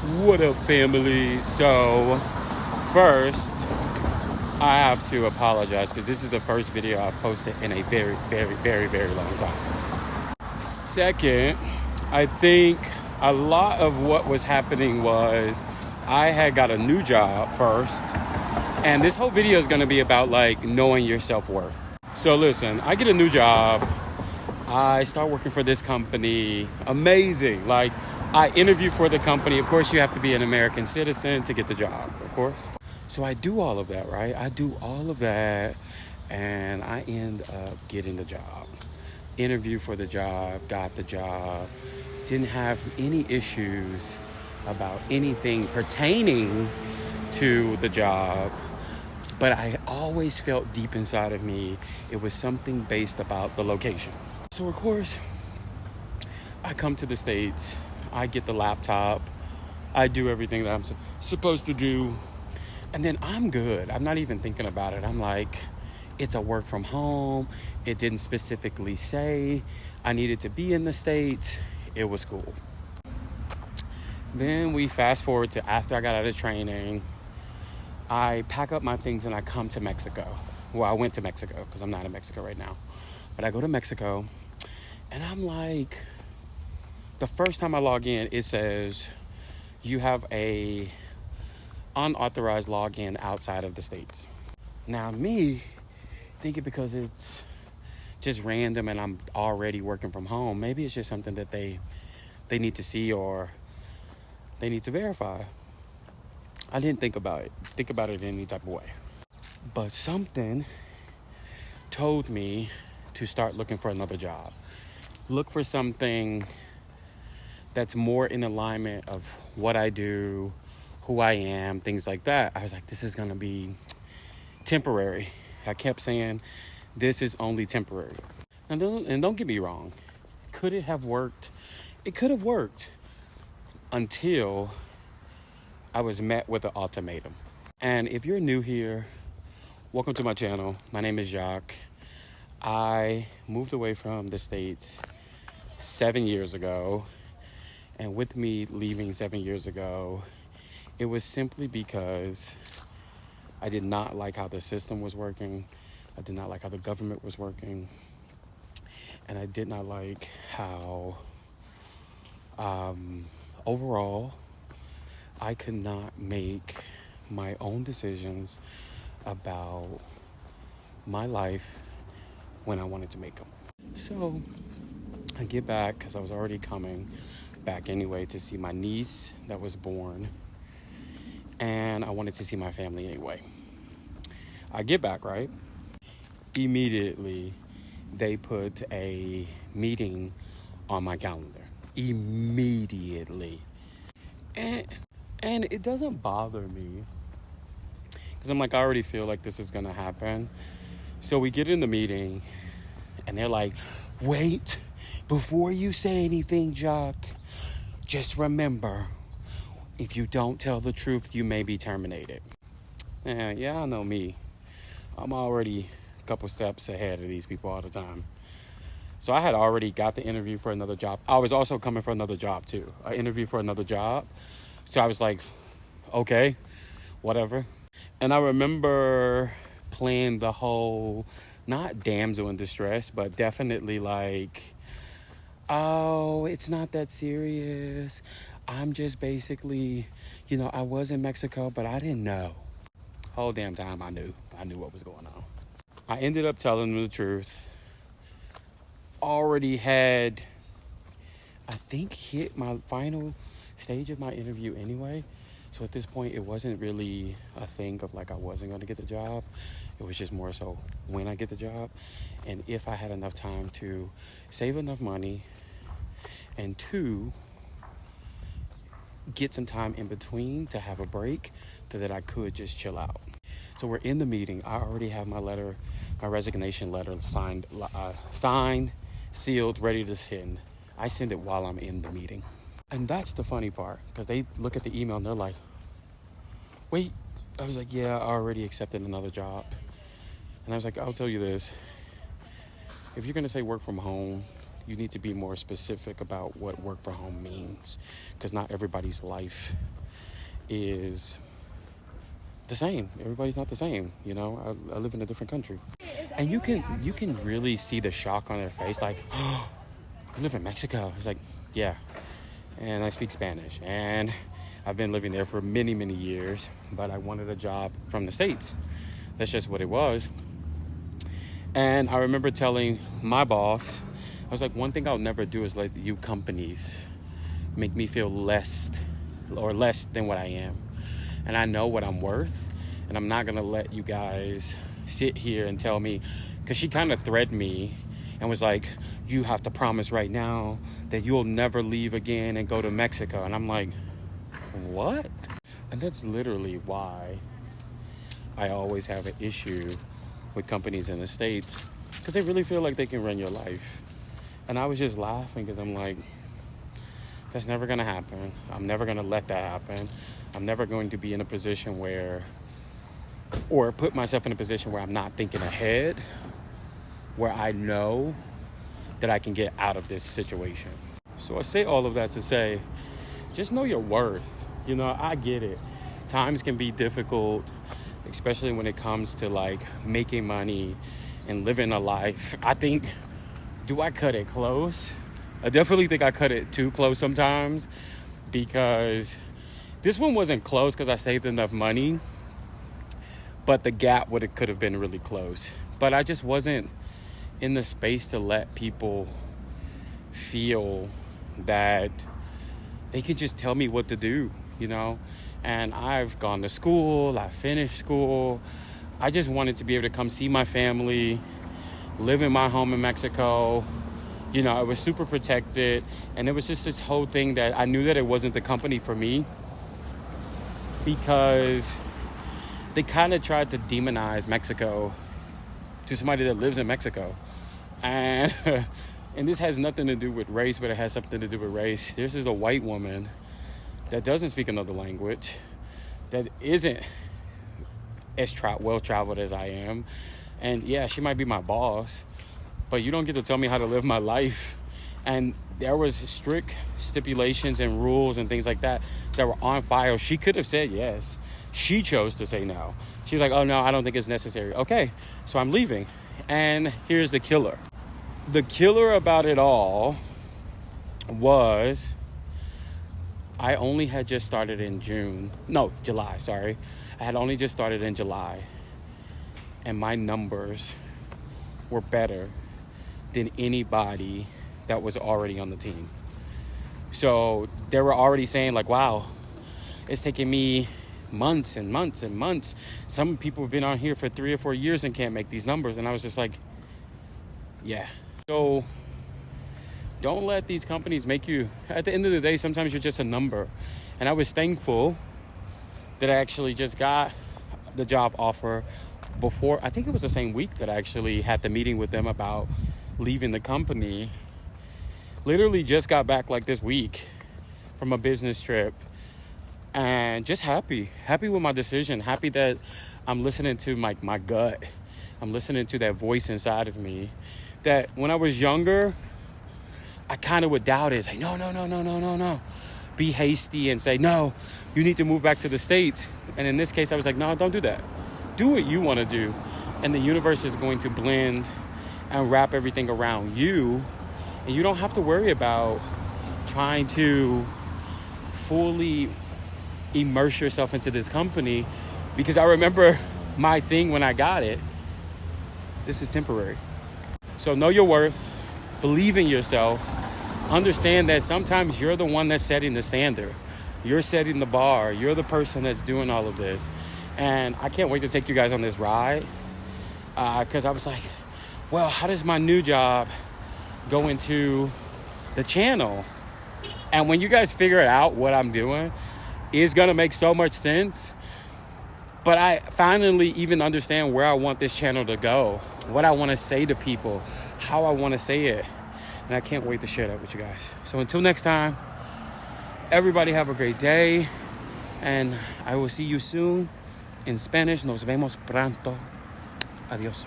What up, family? So, first, I have to apologize because this is the first video I've posted in a very, very, very, very long time. Second, I think a lot of what was happening was I had got a new job first, and this whole video is going to be about like knowing your self-worth. So, listen, I get a new job. I start working for this company. Amazing. Like, I interview for the company. Of course, you have to be an American citizen to get the job, of course. So I do all of that, right? I do all of that, and I end up getting the job. Interview for the job, got the job. Didn't have any issues about anything pertaining to the job. But I always felt deep inside of me, it was something based about the location. So, of course, I come to the States, I get the laptop, I do everything that I'm supposed to do, and then I'm good. I'm not even thinking about it. I'm like, it's a work from home. It didn't specifically say I needed to be in the States. It was cool. Then we fast forward to after I got out of training. I pack up my things and I come to Mexico. Well, I went to Mexico because I'm not in Mexico right now. But I go to Mexico and I'm like, the first time I log in, it says you have a unauthorized login outside of the States. Now, me thinking because it's just random and I'm already working from home, maybe it's just something that they need to see or they need to verify. I didn't think about it in any type of way. But something told me to start looking for another job. Look for something that's more in alignment of what I do, who I am, things like that. I was like, this is going to be temporary. I kept saying, this is only temporary. And don't get me wrong. Could it have worked? It could have worked until I was met with an ultimatum. And if you're new here, welcome to my channel. My name is Jacques. I moved away from the States 7 years ago. And with me leaving 7 years ago, it was simply because I did not like how the system was working. I did not like how the government was working. And I did not like how, overall, I could not make my own decisions about my life when I wanted to make them. So I get back because I was already coming back anyway to see my niece that was born, and I wanted to see my family anyway. I get back, right? Immediately, they put a meeting on my calendar. Immediately. And it doesn't bother me because I'm like, I already feel like this is going to happen. So we get in the meeting and they're like, wait, before you say anything, Jacques, just remember, if you don't tell the truth, you may be terminated. And yeah, I know me. I'm already a couple steps ahead of these people all the time. So I had already got the interview for another job. I was also coming for another job too. I interviewed for another job. So I was like, okay, whatever. And I remember playing the whole, not damsel in distress, but definitely like, oh, it's not that serious. I'm just basically, I was in Mexico, but I didn't know. Whole damn time I knew what was going on. I ended up telling them the truth. Already had, I think, hit my final stage of my interview anyway. So at this point, it wasn't really a thing of like I wasn't going to get the job. It was just more so when I get the job and if I had enough time to save enough money and two, get some time in between to have a break so that I could just chill out. So we're in the meeting. I already have my resignation letter signed, sealed, ready to send. I send it while I'm in the meeting. And that's the funny part, because they look at the email and they're like, wait. I was like, yeah, I already accepted another job. And I was like, I'll tell you this. If you're going to say work from home, you need to be more specific about what work from home means, because not everybody's life is the same. Everybody's not the same, you know. I live in a different country. And you can really see the shock on their face, like, oh, you live in Mexico. It's like, yeah. And I speak Spanish. And I've been living there for many, many years. But I wanted a job from the States. That's just what it was. And I remember telling my boss, I was like, one thing I'll never do is let you companies make me feel less than what I am. And I know what I'm worth. And I'm not going to let you guys sit here and tell me, because she kind of threatened me and was like, you have to promise right now that you'll never leave again and go to Mexico. And I'm like, what? And that's literally why I always have an issue with companies in the States, because they really feel like they can run your life. And I was just laughing because I'm like, that's never going to happen. I'm never going to let that happen. I'm never going to be in a position where, or put myself in a position where I'm not thinking ahead, where I know that I can get out of this situation. So I say all of that to say, just know your worth. You know, I get it. Times can be difficult, especially when it comes to like making money and living a life. I think, do I cut it close? I definitely think I cut it too close sometimes, because this one wasn't close because I saved enough money, but the gap could have been really close. But I just wasn't in the space to let people feel that they could just tell me what to do, you know? And I've gone to school, I finished school. I just wanted to be able to come see my family, live in my home in Mexico. You know, I was super protected. And it was just this whole thing that I knew that it wasn't the company for me, because they kind of tried to demonize Mexico to somebody that lives in Mexico. And and this has nothing to do with race, but it has something to do with race. This is a white woman that doesn't speak another language, that isn't as well-traveled as I am. And yeah, she might be my boss, but you don't get to tell me how to live my life. And there was strict stipulations and rules and things like that were on file. She could have said yes. She chose to say no. She was like, oh no, I don't think it's necessary. Okay, so I'm leaving. And here's the killer. The killer about it all was I only had just started in July, sorry. I had only just started in July. And my numbers were better than anybody that was already on the team. So they were already saying like, wow, it's taking me months and months and months. Some people have been on here for 3 or 4 years and can't make these numbers. And I was just like, yeah. So don't let these companies make you, at the end of the day, sometimes you're just a number. And I was thankful that I actually just got the job offer before. I think it was the same week that I actually had the meeting with them about leaving the company. Literally just got back like this week from a business trip, and just happy with my decision, happy that I'm listening to my gut. I'm listening to that voice inside of me that when I was younger, I kind of would doubt it. Say, no. Be hasty and say, no, you need to move back to the States. And in this case, I was like, no, don't do that. Do what you want to do. And the universe is going to blend and wrap everything around you. And you don't have to worry about trying to fully immerse yourself into this company. Because I remember my thing when I got it, this is temporary. So know your worth, believe in yourself, understand that sometimes you're the one that's setting the standard. You're setting the bar. You're the person that's doing all of this. And I can't wait to take you guys on this ride, because I was like, well, how does my new job go into the channel? And when you guys figure out what I'm doing, it's going to make so much sense. But I finally even understand where I want this channel to go, what I want to say to people, how I want to say it. And I can't wait to share that with you guys. So until next time, everybody have a great day. And I will see you soon. In Spanish, nos vemos pronto. Adiós.